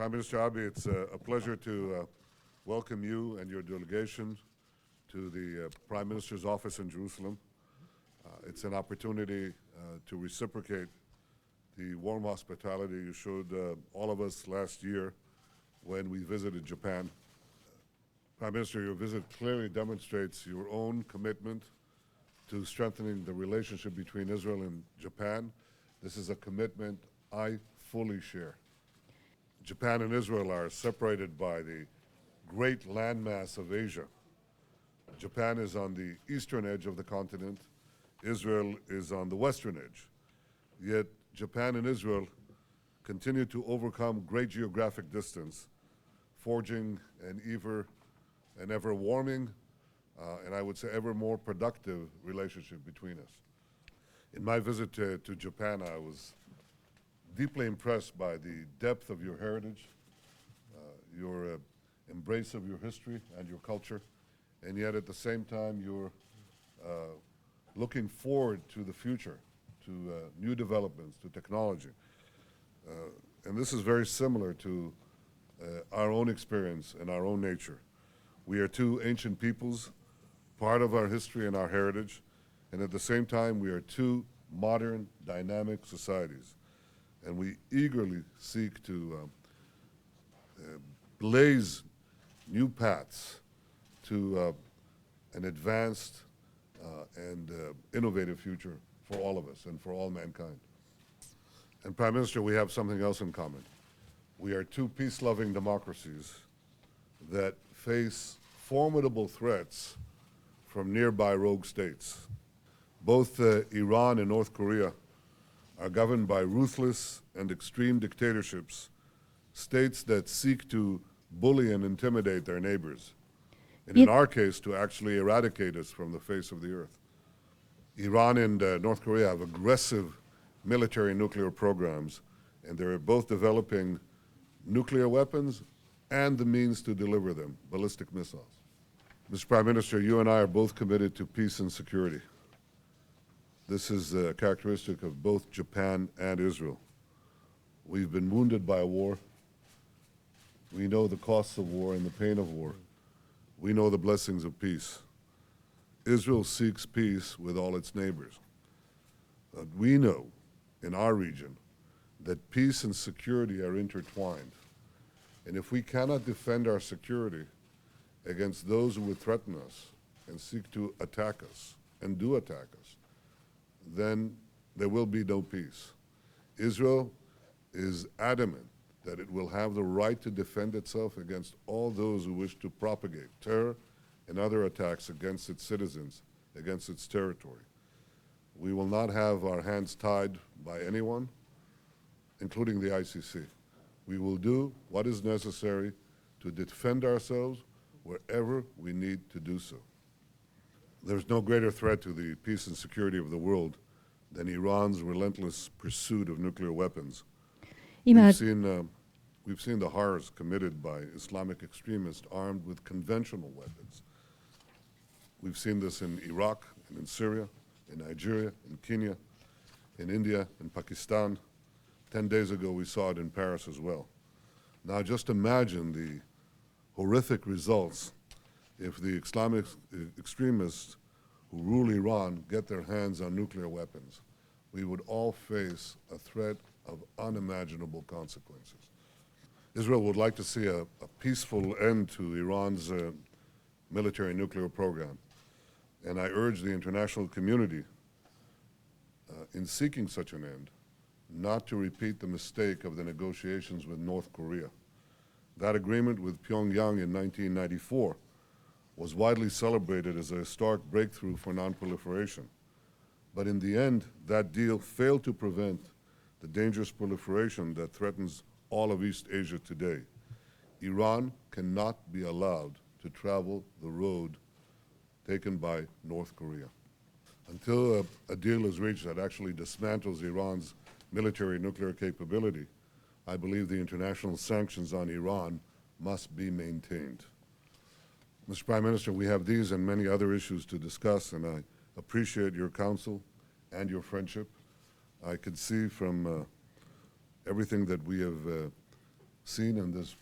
Prime Minister Abiy, it's a pleasure to welcome you and your delegation to the Prime Minister's office in Jerusalem. It's an opportunity to reciprocate the warm hospitality you showed all of us last year when we visited Japan. Prime Minister, your visit clearly demonstrates your own commitment to strengthening the relationship between Israel and Japan. This is a commitment I fully share. Japan and Israel are separated by the great landmass of Asia. Japan is on the eastern edge of the continent. Israel is on the western edge. Yet Japan and Israel continue to overcome great geographic distance, forging an ever warming, and I would say ever more productive relationship between us. In my visit to Japan, I was deeply impressed by the depth of your heritage, your embrace of your history and your culture, and yet at the same time you're looking forward to the future, to new developments, to technology. And this is very similar to our own experience and our own nature. We are two ancient peoples, part of our history and our heritage, and at the same time we are two modern, dynamic societies. And we eagerly seek to blaze new paths to an advanced and innovative future for all of us and for all mankind. And Prime Minister, we have something else in common. We are two peace-loving democracies that face formidable threats from nearby rogue states. Both Iran and North Korea are governed by ruthless and extreme dictatorships, states that seek to bully and intimidate their neighbors, and in our case, to actually eradicate us from the face of the earth. Iran and North Korea have aggressive military nuclear programs, and they're both developing nuclear weapons and the means to deliver them, ballistic missiles. Mr. Prime Minister, you and I are both committed to peace and security. This is a characteristic of both Japan and Israel. We've been wounded by war. We know the costs of war and the pain of war. We know the blessings of peace. Israel seeks peace with all its neighbors. But we know in our region that peace and security are intertwined. And if we cannot defend our security against those who would threaten us and seek to attack us and do attack us, then there will be no peace. Israel is adamant that it will have the right to defend itself against all those who wish to propagate terror and other attacks against its citizens, against its territory. We will not have our hands tied by anyone, including the ICC. We will do what is necessary to defend ourselves wherever we need to do so. There's no greater threat to the peace and security of the world than Iran's relentless pursuit of nuclear weapons. We've seen the horrors committed by Islamic extremists armed with conventional weapons. We've seen this in Iraq and in Syria, in Nigeria, in Kenya, in India, in Pakistan. 10 days ago, we saw it in Paris as well. Now, just imagine the horrific results if the Islamic extremists who rule Iran get their hands on nuclear weapons. We would all face a threat of unimaginable consequences. Israel would like to see a peaceful end to Iran's military nuclear program. And I urge the international community in seeking such an end not to repeat the mistake of the negotiations with North Korea. That agreement with Pyongyang in 1994 was widely celebrated as a historic breakthrough for non-proliferation. But in the end, that deal failed to prevent the dangerous proliferation that threatens all of East Asia today. Iran cannot be allowed to travel the road taken by North Korea. Until a deal is reached that actually dismantles Iran's military nuclear capability, I believe the international sanctions on Iran must be maintained. Mr. Prime Minister, we have these and many other issues to discuss, and I appreciate your counsel and your friendship. I could see from everything that we have seen in this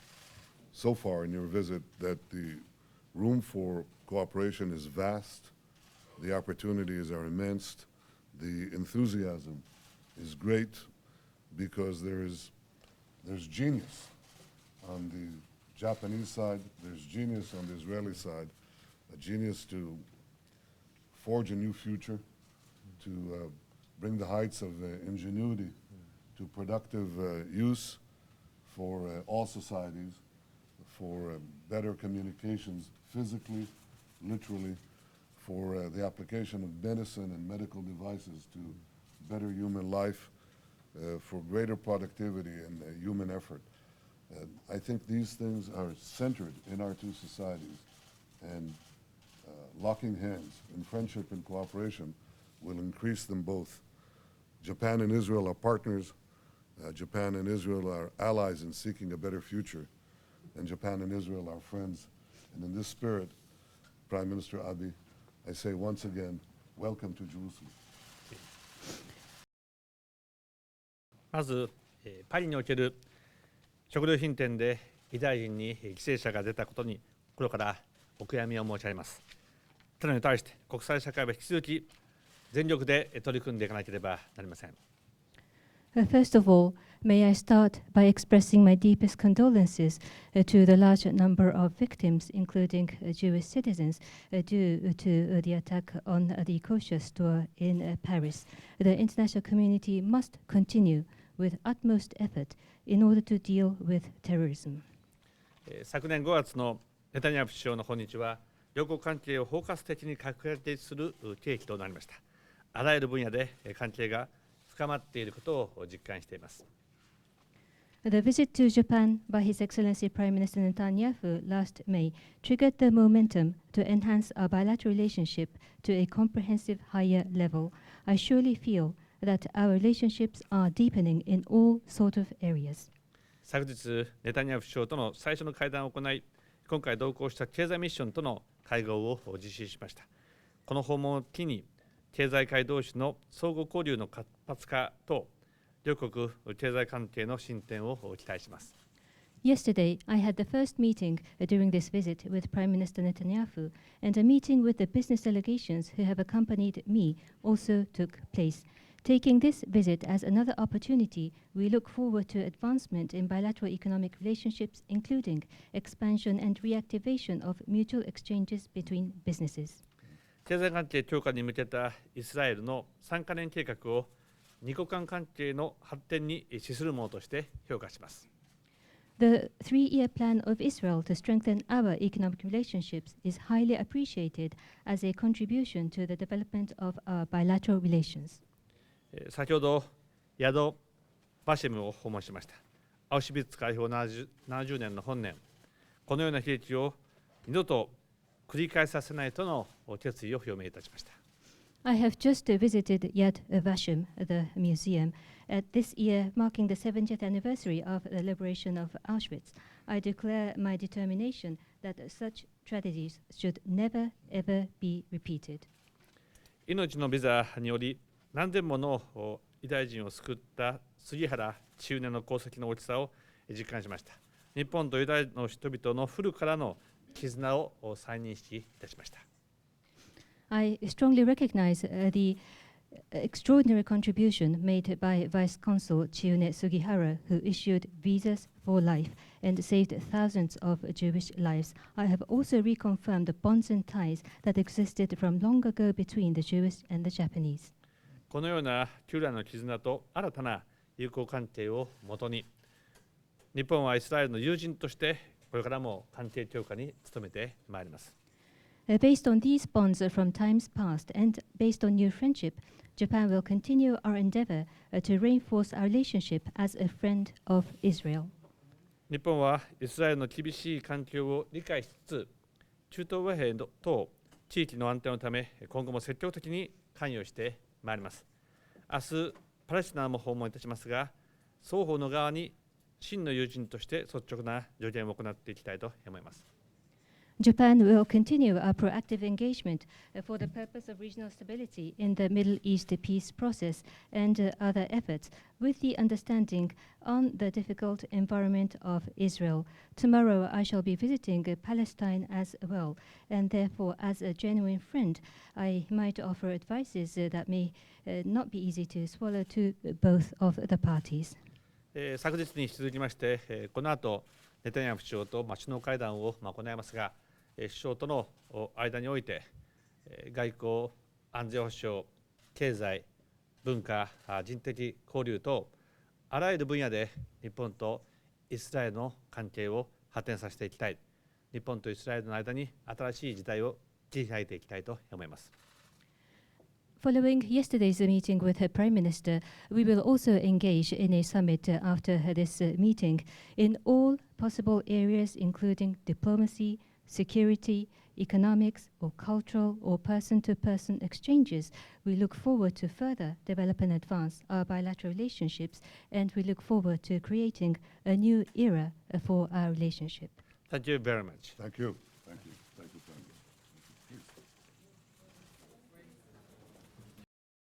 so far in your visit that the room for cooperation is vast, the opportunities are immense, the enthusiasm is great because there's genius on the Japanese side, there's genius on the Israeli side, a genius to forge a new future, to bring the heights of ingenuity to productive use for all societies, for better communications physically, literally, for the application of medicine and medical devices to better human life, for greater productivity and human effort. I think these things are centered in our two societies, and locking hands in friendship and cooperation will increase them both. Japan and Israel are partners. Japan and Israel are allies in seeking a better future. And Japan and Israel are friends. And in this spirit, Prime Minister Abiy, I say once again, welcome to Jerusalem. まず、パリにおける食料品店でユダヤ人に犠牲者が出たことに心からお悔やみを申し上げます。ただに対して国際社会は引き続き全力で取り組んでいかなければなりません。First of all, may I start by expressing my deepest condolences to the large number of victims, including Jewish citizens, due to the attack on the kosher store in Paris. The international community must continue with utmost effort in order to deal with terrorism. 昨年5月のネタニヤフ首相の訪日は、両国関係を包括的に確立する契機となりました。あらゆる分野で関係が深まっていることを実感しています。The visit to Japan by His Excellency Prime Minister Netanyahu last May triggered the momentum to enhance our bilateral relationship to a comprehensive higher level. I surely feel that our relationships are deepening in all sort of areas. 昨日、ネタニヤフ首相との最初の会談を行い、今回同行した経済ミッションとの会合を実施しました。この訪問を機に、経済界同士の相互交流の活発化と両国経済関係の進展を期待します。Yesterday, I had the first meeting during this visit with Prime Minister Netanyahu, and a meeting with the business delegations who have accompanied me also took place. Taking this visit as another opportunity, we look forward to advancement in bilateral economic relationships, including expansion and reactivation of mutual exchanges between businesses. 経済関係強化に向けたイスラエルの3カ年計画を二国間関係の発展に資するものとして評価します。The three-year plan of Israel to strengthen our economic relationships is highly appreciated as a contribution to the development of our bilateral relations. 先ほど宿バシェムを訪問しました。アウシュビッツ解放70年の本年、このような悲劇を二度と繰り返させないとの決意を表明いたしました。I have just visited Yad Vashem, the museum, this year marking the 70th anniversary of the liberation of Auschwitz. I declare my determination that such tragedies should never ever be repeated. 命のビザにより何千ものユダヤ人を救った杉原千畝の功績の大きさを実感しました。日本とユダヤの人々の古くからの絆を再認識いたしました。I strongly recognize the extraordinary contribution made by Vice Consul Chiune Sugihara, who issued visas for life and saved thousands of Jewish lives. I have also reconfirmed the bonds and ties that existed from long ago between the Jewish and the Japanese. このような旧来の絆と新たな友好関係をもとに、日本はイスラエルの友人としてこれからも関係強化に努めてまいります。Based on these bonds from times past and based on new friendship, Japan will continue our endeavor to reinforce our relationship as a friend of Israel. 日本はイスラエルの厳しい環境を理解しつつ、中東和平等地域の安定のため、今後も積極的に関与してまいります。明日、パレスチナも訪問いたしますが、双方の側に真の友人として率直な助言を行っていきたいと思います。Japan will continue our proactive engagement for the purpose of regional stability in the Middle East peace process and other efforts, with the understanding on the difficult environment of Israel. Tomorrow I shall be visiting Palestine as well, and therefore as a genuine friend, I might offer advices that may not be easy to swallow to both of the parties. 昨日に続きまして、この後ネタニヤフ首相と首脳会談を行いますが、首相との間において外交、安全保障、経済、文化、人的交流とあらゆる分野で日本とイスラエルの関係を発展させていきたい。日本とイスラエルの間に新しい時代を切り開いていきたいと思います。Following yesterday's meeting with her Prime Minister, we will also engage in a summit after this meeting in all possible areas, including diplomacy, security, economics, or cultural or person-to-person exchanges. We look forward to further develop and advance our bilateral relationships, and we look forward to creating a new era for our relationship. Thank you very much. Thank you.